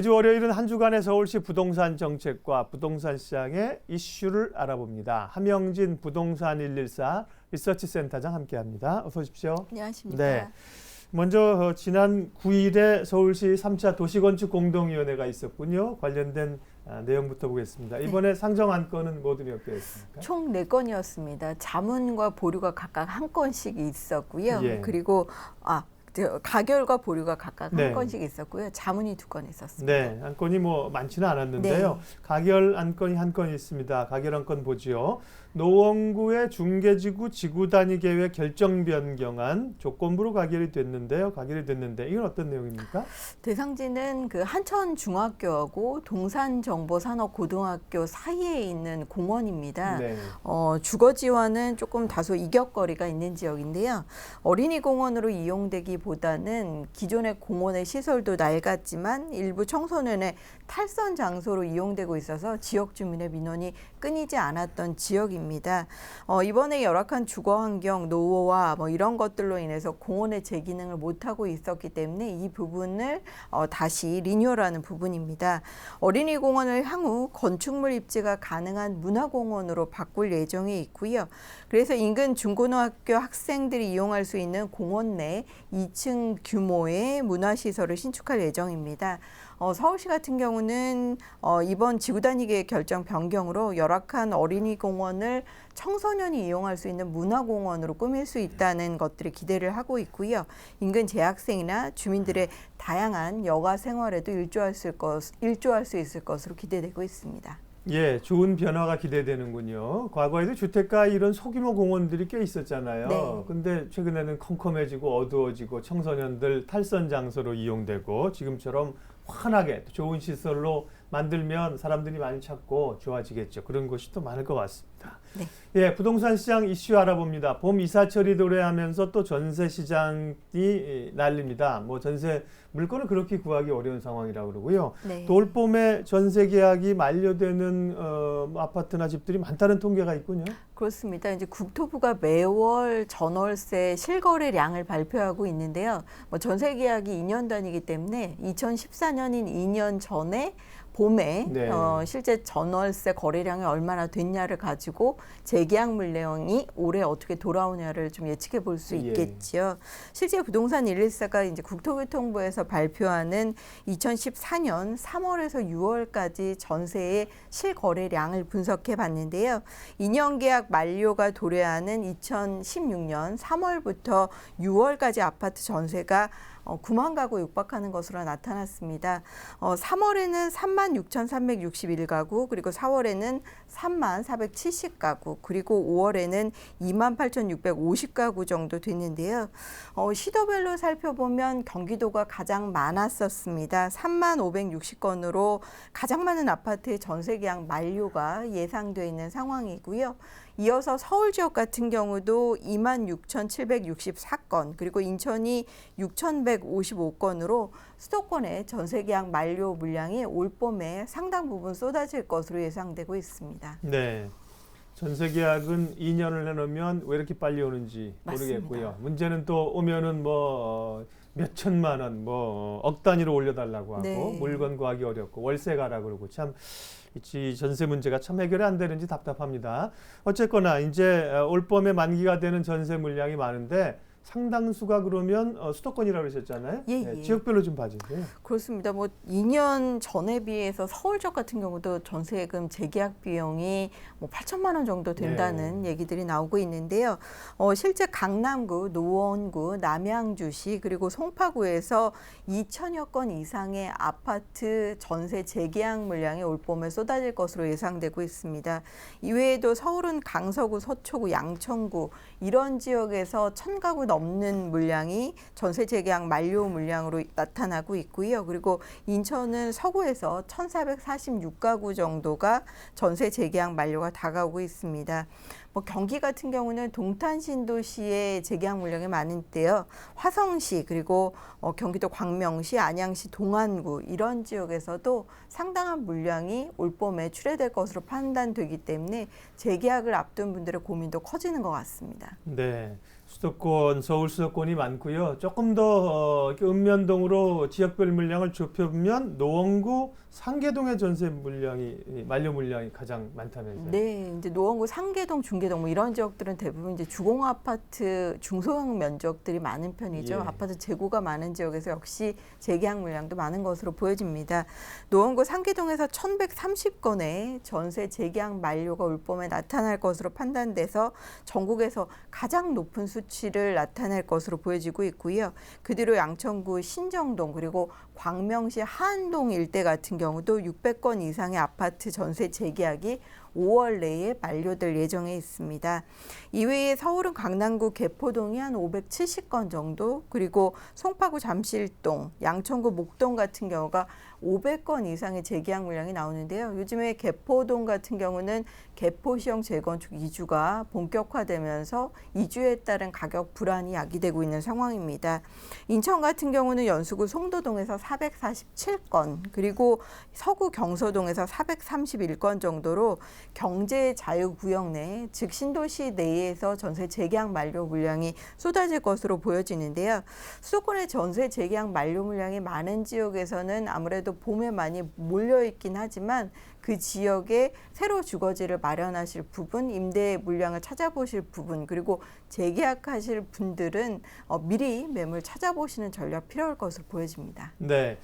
매주 월요일은 한 주간의 서울시 부동산 정책과 부동산 시장의 이슈를 알아봅니다. 함영진 부동산 114 리서치 센터장 함께합니다. 어서 오십시오. 안녕하십니까. 네. 먼저 지난 9일에 서울시 3차 도시건축 공동위원회가 있었군요. 관련된 내용부터 보겠습니다. 이번에 상정 안건은 모두 몇 개였습니까? 총 4건이었습니다. 자문과 보류가 각각 한 건씩 있었고요. 예. 그리고 가결과 보류가 각각 네. 한 건씩 있었고요. 자문이 2건 있었습니다. 네, 안건이 많지는 않았는데요. 네. 가결 안건이 한 건 있습니다. 가결 안건 보지요. 노원구의 중개지구 지구 단위 계획 결정 변경안 조건부로 가결이 됐는데 이건 어떤 내용입니까? 대상지는 그 한천중학교하고 동산정보산업고등학교 사이에 있는 공원입니다. 네. 주거 지원은 조금 다소 이격거리가 있는 지역인데요. 어린이 공원으로 이용되기보다는 기존의 공원의 시설도 낡았지만 일부 청소년의 탈선 장소로 이용되고 있어서 지역 주민의 민원이 끊이지 않았던 지역입니다. 이번에 열악한 주거 환경, 노후화 이런 것들로 인해서 공원의 재기능을 못하고 있었기 때문에 이 부분을 다시 리뉴얼하는 부분입니다. 어린이 공원을 향후 건축물 입지가 가능한 문화공원으로 바꿀 예정에 있고요. 그래서 인근 중고등학교 학생들이 이용할 수 있는 공원 내 2층 규모의 문화시설을 신축할 예정입니다. 서울시 같은 경우는 이번 지구단위 계획 결정 변경으로 열악한 어린이 공원을 청소년이 이용할 수 있는 문화공원으로 꾸밀 수 있다는 것들을 기대를 하고 있고요. 인근 재학생이나 주민들의 다양한 여가 생활에도 일조할 수 있을 것으로 기대되고 있습니다. 예, 좋은 변화가 기대되는군요. 과거에도 주택가 이런 소규모 공원들이 꽤 있었잖아요. 네. 근데 최근에는 컴컴해지고 어두워지고 청소년들 탈선 장소로 이용되고 지금처럼 환하게 좋은 시설로 만들면 사람들이 많이 찾고 좋아지겠죠. 그런 곳이 또 많을 것 같습니다. 네. 예, 부동산 시장 이슈 알아봅니다. 봄 이사철이 도래하면서 또 전세 시장이 난립니다. 전세 물건을 그렇게 구하기 어려운 상황이라고 그러고요. 네. 또 올봄에 전세 계약이 만료되는 아파트나 집들이 많다는 통계가 있군요. 그렇습니다. 이제 국토부가 매월 전월세 실거래량을 발표하고 있는데요. 전세 계약이 2년 단위이기 때문에 2014년인 2년 전에 봄에 네. 실제 전월세 거래량이 얼마나 됐냐를 가지고 재계약 물량이 올해 어떻게 돌아오냐를 좀 예측해 볼 수 있겠죠. 실제 부동산 114가 이제 국토교통부에서 발표하는 2014년 3월에서 6월까지 전세의 실거래량을 분석해 봤는데요. 2년 계약 만료가 도래하는 2016년 3월부터 6월까지 아파트 전세가 9만 가구 육박하는 것으로 나타났습니다. 3월에는 36,361가구, 그리고 4월에는 34,470가구, 그리고 5월에는 28,650가구 정도 됐는데요. 시도별로 살펴보면 경기도가 가장 많았었습니다. 35,560건으로 가장 많은 아파트의 전세 계약 만료가 예상되어 있는 상황이고요. 이어서 서울 지역 같은 경우도 26,764건, 그리고 인천이 6,155건으로 수도권의 전세 계약 만료 물량이 올봄에 상당 부분 쏟아질 것으로 예상되고 있습니다. 네. 전세 계약은 2년을 해놓으면 왜 이렇게 빨리 오는지 모르겠고요. 맞습니다. 문제는 또 오면은 몇 천만 원, 억 단위로 올려달라고 하고 네. 물건 구하기 어렵고 월세 가라 그러고 참 이 전세 문제가 참 해결이 안 되는지 답답합니다. 어쨌거나 이제 올봄에 만기가 되는 전세 물량이 많은데 상당수가 그러면 수도권이라고 그러셨잖아요. 예, 네, 예. 지역별로 좀 봐주세요. 그렇습니다. 2년 전에 비해서 서울 지역 같은 경우도 전세금 재계약 비용이 8천만 원 정도 된다는 얘기들이 나오고 있는데요. 실제 강남구, 노원구, 남양주시, 그리고 송파구에서 2천여 건 이상의 아파트 전세 재계약 물량이 올봄에 쏟아질 것으로 예상되고 있습니다. 이외에도 서울은 강서구, 서초구, 양천구 이런 지역에서 1,000가구 넘는 물량이 전세 재계약 만료 물량으로 나타나고 있고요. 그리고 인천은 서구에서 1,446가구 정도가 전세 재계약 만료가 다가오고 있습니다. 경기 같은 경우는 동탄신도시의 재계약 물량이 많은데요. 화성시, 그리고 경기도 광명시, 안양시, 동안구 이런 지역에서도 상당한 물량이 올봄에 출회될 것으로 판단되기 때문에 재계약을 앞둔 분들의 고민도 커지는 것 같습니다. 네. 수도권, 서울 수도권이 많고요. 조금 더 이렇게 읍면동으로 지역별 물량을 좁혀보면 노원구, 상계동의 전세 물량이 만료 물량이 가장 많다면서요. 네, 이제 노원구 상계동, 중계동 뭐 이런 지역들은 대부분 이제 주공 아파트 중소형 면적들이 많은 편이죠. 예. 아파트 재고가 많은 지역에서 역시 재계약 물량도 많은 것으로 보여집니다. 노원구 상계동에서 1,130건의 전세 재계약 만료가 올 봄에 나타날 것으로 판단돼서 전국에서 가장 높은 수치를 나타낼 것으로 보여지고 있고요. 그 뒤로 양천구 신정동 그리고 광명시 하안동 일대 같은 경우도 600건 이상의 아파트 전세 재계약이 5월 내에 만료될 예정에 있습니다. 이외에 서울은 강남구 개포동이 한 570건 정도, 그리고 송파구 잠실동, 양천구 목동 같은 경우가 500건 이상의 재계약 물량이 나오는데요. 요즘에 개포동 같은 경우는 개포시형 재건축 이주가 본격화되면서 이주에 따른 가격 불안이 야기되고 있는 상황입니다. 인천 같은 경우는 연수구 송도동에서 447건, 그리고 서구 경서동에서 431건 정도로 경제 자유구역 내, 즉 신도시 내에서 전세 재계약 만료 물량이 쏟아질 것으로 보여지는데요. 수도권의 전세 재계약 만료 물량이 많은 지역에서는 아무래도 봄에 많이 몰려있긴 하지만 그 지역에 새로 주거지를 마련하실 부분, 임대 물량을 찾아보실 부분, 그리고 재계약하실 분들은 미리 매물 찾아보시는 전략 필요할 것으로 보여집니다. 네,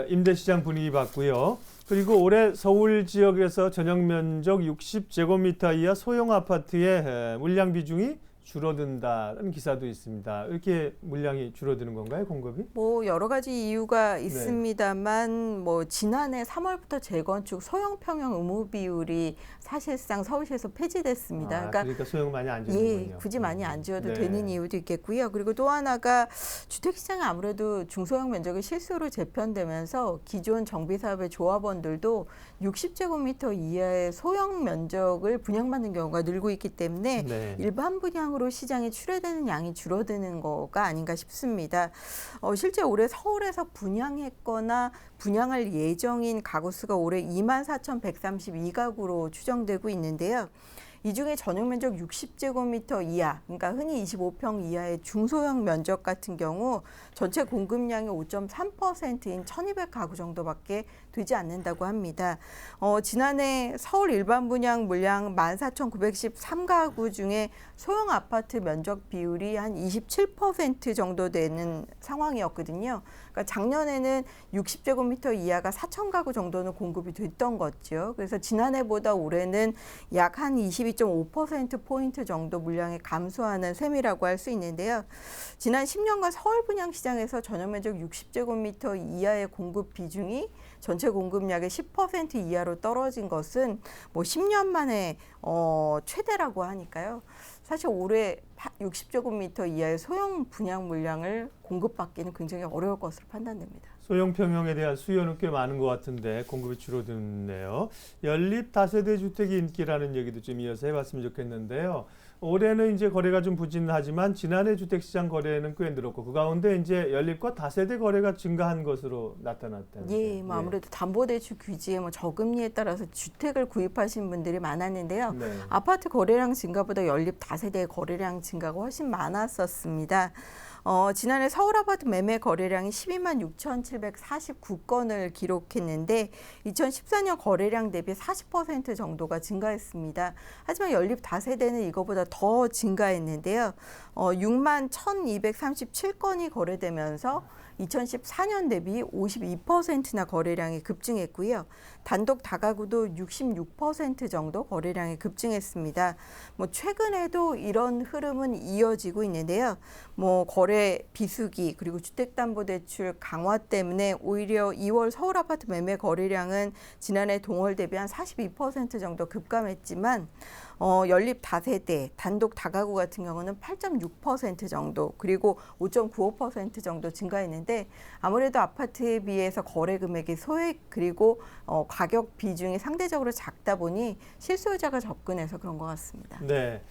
임대시장 분위기 봤고요. 그리고 올해 서울 지역에서 전용 면적 60제곱미터 이하 소형 아파트의 물량 비중이 줄어든다는 기사도 있습니다. 이렇게 물량이 줄어드는 건가요, 공급이? 뭐 여러 가지 이유가 있습니다만 뭐 지난해 3월부터 재건축 소형 평형 의무 비율이 사실상 서울시에서 폐지됐습니다. 그러니까 소형 많이 안 지어군요. 예, 굳이 많이 안 지어도 네. 되는 이유도 있겠고요. 그리고 또 하나가 주택시장이 아무래도 중소형 면적이 실수로 재편되면서 기존 정비사업의 조합원들도 60제곱미터 이하의 소형 면적을 분양받는 경우가 늘고 있기 때문에 네. 일반 분양으로 시장에 출하되는 양이 줄어드는 거가 아닌가 싶습니다. 실제 올해 서울에서 분양했거나 분양할 예정인 가구 수가 올해 24,132가구로 추정되고 있는데요. 이 중에 전용 면적 60제곱미터 이하, 그러니까 흔히 25평 이하의 중소형 면적 같은 경우 전체 공급량의 5.3%인 1,200가구 정도밖에 되지 않는다고 합니다. 지난해 서울 일반 분양 물량 14,913가구 중에 소형 아파트 면적 비율이 한 27% 정도 되는 상황이었거든요. 그러니까 작년에는 60제곱미터 이하가 4,000가구 정도는 공급이 됐던 거죠. 그래서 지난해보다 올해는 약 한 22.5%포인트 정도 물량이 감소하는 셈이라고 할 수 있는데요. 지난 10년간 서울 분양시장에서 전용 면적 60제곱미터 이하의 공급 비중이 전체 공급량의 10% 이하로 떨어진 것은 뭐 10년 만에 최대라고 하니까요. 사실 올해 60제곱미터 이하의 소형 분양 물량을 공급받기는 굉장히 어려울 것으로 판단됩니다. 소형 평형에 대한 수요는 꽤 많은 것 같은데 공급이 줄어드네요. 연립 다세대 주택이 인기라는 얘기도 좀 이어서 해봤으면 좋겠는데요. 올해는 이제 거래가 좀 부진하지만 지난해 주택시장 거래는 꽤 늘었고 그 가운데 이제 연립과 다세대 거래가 증가한 것으로 나타났다는. 예, 뭐 아무래도 담보대출 규제의 뭐 저금리에 따라서 주택을 구입하신 분들이 많았는데요. 네. 아파트 거래량 증가보다 연립 다세대 거래량 증가가 훨씬 많았었습니다. 지난해 서울 아파트 매매 거래량이 12만 6,749건을 기록했는데 2014년 거래량 대비 40% 정도가 증가했습니다. 하지만 연립 다세대는 이거보다 더 증가했는데요. 6만 1,237건이 거래되면서 2014년 대비 52%나 거래량이 급증했고요. 단독 다가구도 66% 정도 거래량이 급증했습니다. 뭐 최근에도 이런 흐름은 이어지고 있는데요. 뭐 거래 비수기 그리고 주택담보대출 강화 때문에 오히려 2월 서울 아파트 매매 거래량은 지난해 동월 대비 한 42% 정도 급감했지만 연립 다세대, 단독 다가구 같은 경우는 8.6% 정도, 그리고 5.95% 정도 증가했는데 아무래도 아파트에 비해서 거래 금액의 소액 그리고 가격 비중이 상대적으로 작다 보니 실소유자가 접근해서 그런 것 같습니다. 네.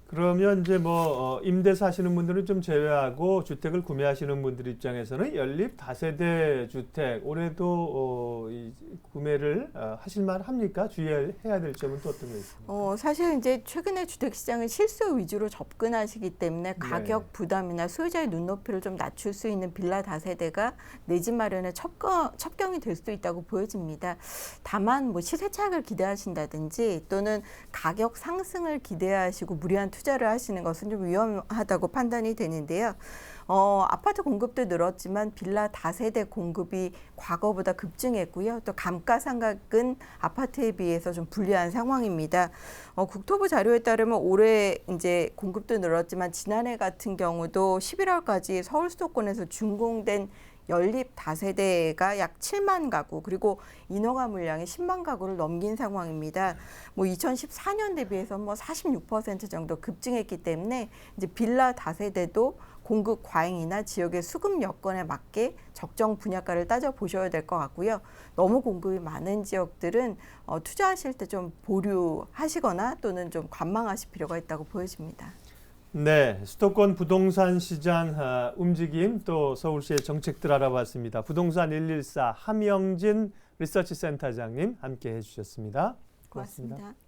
그러면 이제 뭐 임대 사시는 분들은 좀 제외하고 주택을 구매하시는 분들 입장에서는 연립 다세대 주택 올해도 이 구매를 하실 만합니까? 주의해야 될 점은 또 어떤 게 있습니까? 사실 이제 최근에 주택시장은 실수 위주로 접근하시기 때문에 가격 부담이나 소유자의 눈높이를 좀 낮출 수 있는 빌라 다세대가 내 집 마련의 첩경이 될 수도 있다고 보여집니다. 다만 뭐 시세 차익을 기대하신다든지 또는 가격 상승을 기대하시고 무리한 투자를 하시는 것은 좀 위험하다고 판단이 되는데요. 아파트 공급도 늘었지만 빌라 다세대 공급이 과거보다 급증했고요. 또 감가상각은 아파트에 비해서 좀 불리한 상황입니다. 국토부 자료에 따르면 올해 이제 공급도 늘었지만 지난해 같은 경우도 11월까지 서울 수도권에서 준공된 연립 다세대가 약 7만 가구 그리고 인허가 물량이 10만 가구를 넘긴 상황입니다. 뭐 2014년 대비해서 뭐 46% 정도 급증했기 때문에 이제 빌라 다세대도 공급 과잉이나 지역의 수급 여건에 맞게 적정 분양가를 따져 보셔야 될 것 같고요. 너무 공급이 많은 지역들은 투자하실 때 좀 보류하시거나 또는 좀 관망하실 필요가 있다고 보여집니다. 네, 수도권 부동산 시장 움직임 또 서울시의 정책들 알아봤습니다. 부동산 114 함영진 리서치 센터장님 함께 해주셨습니다. 고맙습니다. 고맙습니다.